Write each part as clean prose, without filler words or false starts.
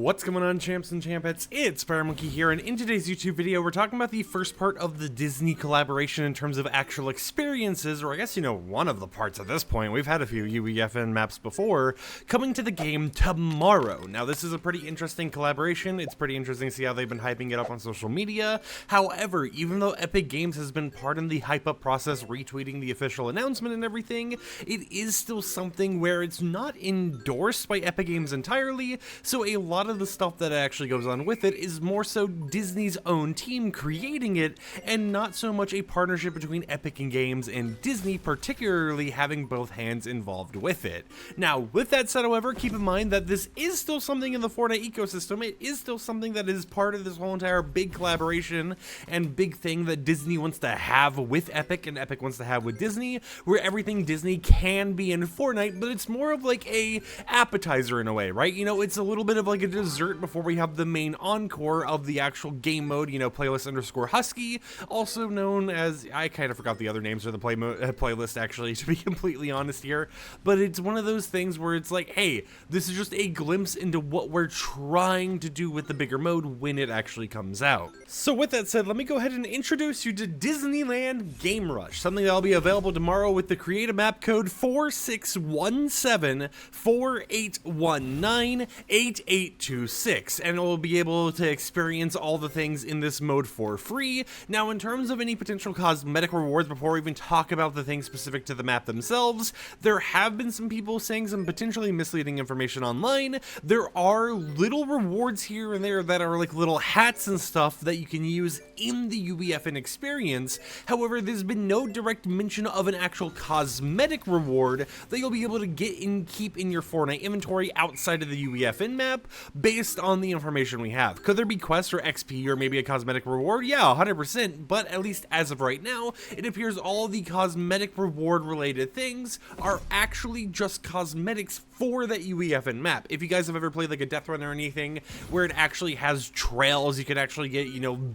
What's going on, champs and champettes? It's FireMonkey here, and in today's YouTube video, we're talking about the first part of the Disney collaboration in terms of actual experiences, or I guess, one of the parts at this point. We've had a few UEFN maps before, coming to the game tomorrow. Now, this is a pretty interesting collaboration. It's pretty interesting to see how they've been hyping it up on social media. However, even though Epic Games has been part in the hype-up process, retweeting the official announcement and everything, it is still something where it's not endorsed by Epic Games entirely, so a lot of the stuff that actually goes on with it is more so Disney's own team creating it, and not so much a partnership between Epic Games and Disney, particularly having both hands involved with it. Now, with that said, however, keep in mind that this is still something in the Fortnite ecosystem. It is still something that is part of this whole entire big collaboration and big thing that Disney wants to have with Epic and Epic wants to have with Disney, where everything Disney can be in Fortnite, but it's more of like a appetizer in a way, right? It's a little bit of like a dessert before we have the main encore of the actual game mode, playlist_husky, also known as, I kind of forgot the other names for the playlist actually, to be completely honest here, but it's one of those things where it's like, hey, this is just a glimpse into what we're trying to do with the bigger mode when it actually comes out. So with that said, let me go ahead and introduce you to Disneyland Game Rush, something that'll be available tomorrow with the creative map code 461748198826, and we'll be able to experience all the things in this mode for free. Now, in terms of any potential cosmetic rewards, before we even talk about the things specific to the map themselves, there have been some people saying some potentially misleading information online. There are little rewards here and there that are like little hats and stuff that you can use in the UEFN experience. However, there's been no direct mention of an actual cosmetic reward that you'll be able to get and keep in your Fortnite inventory outside of the UEFN map based on the information we have. Could there be quests or XP or maybe a cosmetic reward? Yeah, 100%, but at least as of right now, it appears all the cosmetic reward related things are actually just cosmetics for that UEFN map. If you guys have ever played like a death run or anything where it actually has trails, you could actually get,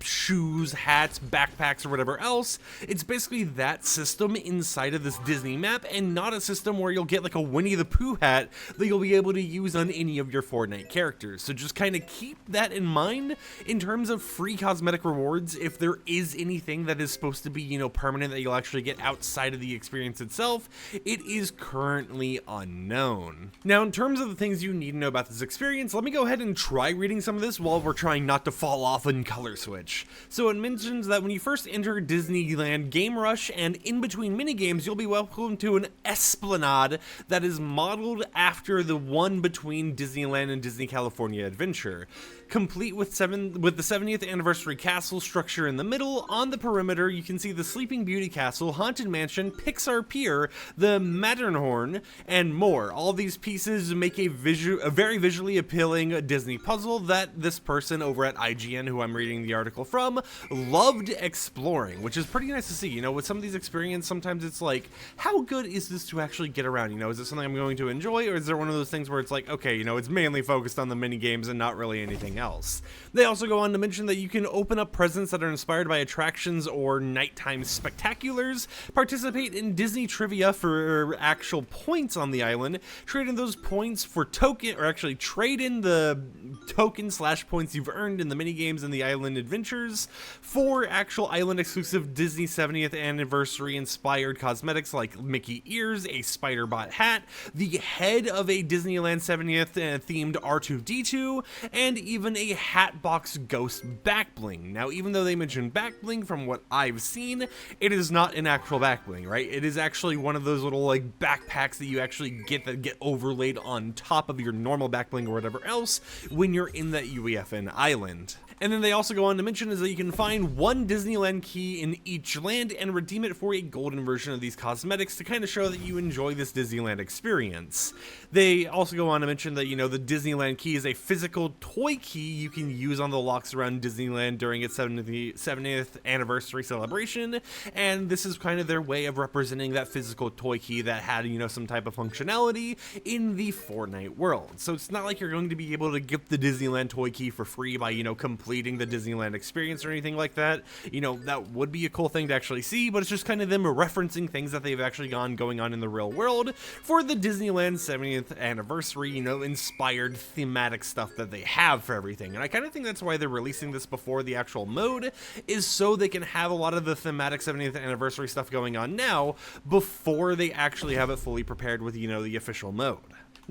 shoes, hats, backpacks, or whatever else, it's basically that system inside of this Disney map, and not a system where you'll get like a Winnie the Pooh hat that you'll be able to use on any of your Fortnite characters. So just kind of keep that in mind in terms of free cosmetic rewards. If there is anything that is supposed to be, permanent that you'll actually get outside of the experience itself, it is currently unknown. Now, in terms of the things you need to know about this experience, let me go ahead and try reading some of this while we're trying not to fall off and color switch. So it mentions that when you first enter Disneyland Game Rush and in between minigames, you'll be welcomed to an esplanade that is modeled after the one between Disneyland and Disney California Adventure, complete with the 70th anniversary castle structure in the middle. On the perimeter, you can see the Sleeping Beauty Castle, Haunted Mansion, Pixar Pier, the Matterhorn, and more. All these pieces make a very visually appealing Disney puzzle that this person over at IGN, who I'm reading the article from, loved exploring, which is pretty nice to see. With some of these experiences, sometimes it's like, how good is this to actually get around? Is it something I'm going to enjoy, or is there one of those things where it's like, okay, it's mainly focused on the mini games and not really anything else? They also go on to mention that you can open up presents that are inspired by attractions or nighttime spectaculars, participate in Disney trivia for actual points on the island, trade in those points for trade in the token/points you've earned in the mini games and the island adventures for actual island exclusive Disney 70th anniversary inspired cosmetics like Mickey ears, a spider bot hat, the head of a Disneyland 70th themed R2-D2, and even a Hatbox Ghost back bling. Now, even though they mentioned back bling, from what I've seen, it is not an actual back bling, right? It is actually one of those little like backpacks that you actually get that get overlaid on top of your normal back bling or whatever else when you're in that UEFN island. And then they also go on to mention is that you can find one Disneyland key in each land and redeem it for a golden version of these cosmetics to kind of show that you enjoy this Disneyland experience. They also go on to mention that, the Disneyland key is a physical toy key you can use on the locks around Disneyland during its 70th anniversary celebration, and this is kind of their way of representing that physical toy key that had, some type of functionality in the Fortnite world. So it's not like you're going to be able to get the Disneyland toy key for free by, completing the Disneyland experience or anything like that. That would be a cool thing to actually see, but it's just kind of them referencing things that they've actually going on in the real world for the Disneyland 70th anniversary, inspired thematic stuff that they have for everything. And I kind of think that's why they're releasing this before the actual mode, is so they can have a lot of the thematic 70th anniversary stuff going on now before they actually have it fully prepared with, the official mode.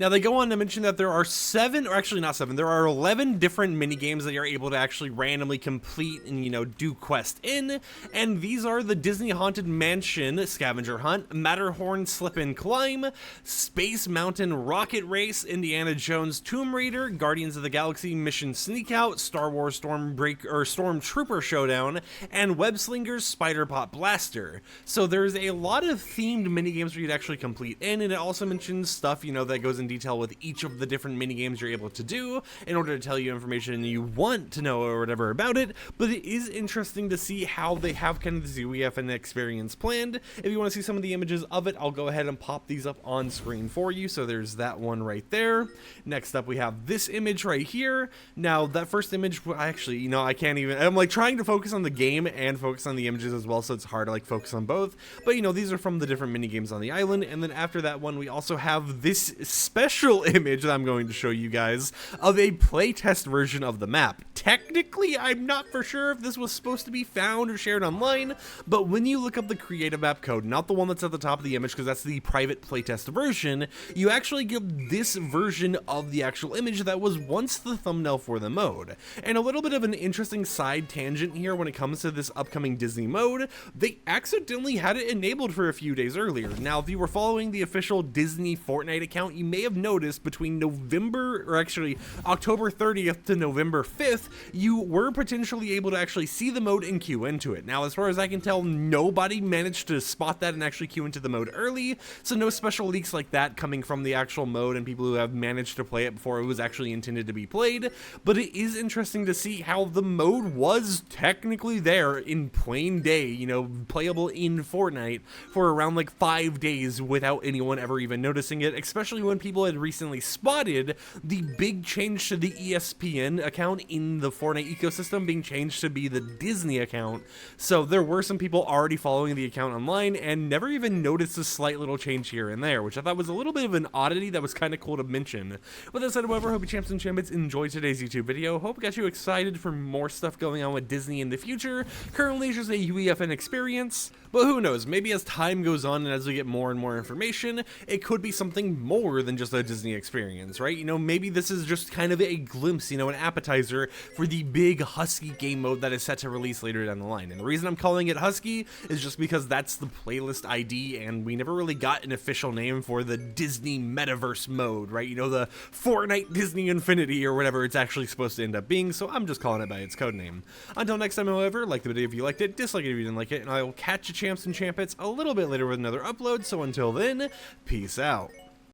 Now, they go on to mention that there are 7, or actually not 7, there are 11 different mini-games that you're able to actually randomly complete and, do quest in, and these are the Disney Haunted Mansion Scavenger Hunt, Matterhorn Slip and Climb, Space Mountain Rocket Race, Indiana Jones Tomb Raider, Guardians of the Galaxy Mission Sneak Out, Star Wars Stormtrooper Showdown, and Web Slingers Spider Pot Blaster. So there's a lot of themed mini-games for you to actually complete in, and it also mentions stuff, that goes in detail with each of the different mini games you're able to do in order to tell you information you want to know or whatever about it. But it is interesting to see how they have kind of this UEFN experience planned. If you want to see some of the images of it, I'll go ahead and pop these up on screen for you. So there's that one right there. Next up, we have this image right here. Now, that first image, actually, I can't even, I'm like trying to focus on the game and focus on the images as well, so it's hard to like focus on both. But these are from the different mini games on the island. And then after that one, we also have this special image that I'm going to show you guys of a playtest version of the map. Technically, I'm not for sure if this was supposed to be found or shared online, but when you look up the creative map code, not the one that's at the top of the image because that's the private playtest version, you actually get this version of the actual image that was once the thumbnail for the mode. And a little bit of an interesting side tangent here when it comes to this upcoming Disney mode, they accidentally had it enabled for a few days earlier. Now, if you were following the official Disney Fortnite account, you may have noticed between October 30th to November 5th, you were potentially able to actually see the mode and queue into it. Now, as far as I can tell, nobody managed to spot that and actually queue into the mode early, so no special leaks like that coming from the actual mode and people who have managed to play it before it was actually intended to be played. But it is interesting to see how the mode was technically there in plain day, playable in Fortnite for around like 5 days without anyone ever even noticing it, especially when people had recently spotted the big change to the ESPN account in the Fortnite ecosystem being changed to be the Disney account. So there were some people already following the account online and never even noticed a slight little change here and there, which I thought was a little bit of an oddity that was kind of cool to mention. With that said, however, I hope you champs and champions enjoyed today's YouTube video. Hope it got you excited for more stuff going on with Disney in the future. Currently, it's just a UEFN experience, but who knows, maybe as time goes on and as we get more and more information, it could be something more than just a Disney experience, right? Maybe this is just kind of a glimpse, an appetizer for the big Husky game mode that is set to release later down the line. And the reason I'm calling it Husky is just because that's the playlist ID, and we never really got an official name for the Disney Metaverse mode, right? The Fortnite Disney Infinity or whatever it's actually supposed to end up being, so I'm just calling it by its code name. Until next time, however, like the video if you liked it, dislike it if you didn't like it, and I will catch you champs and champets a little bit later with another upload, so until then, peace out.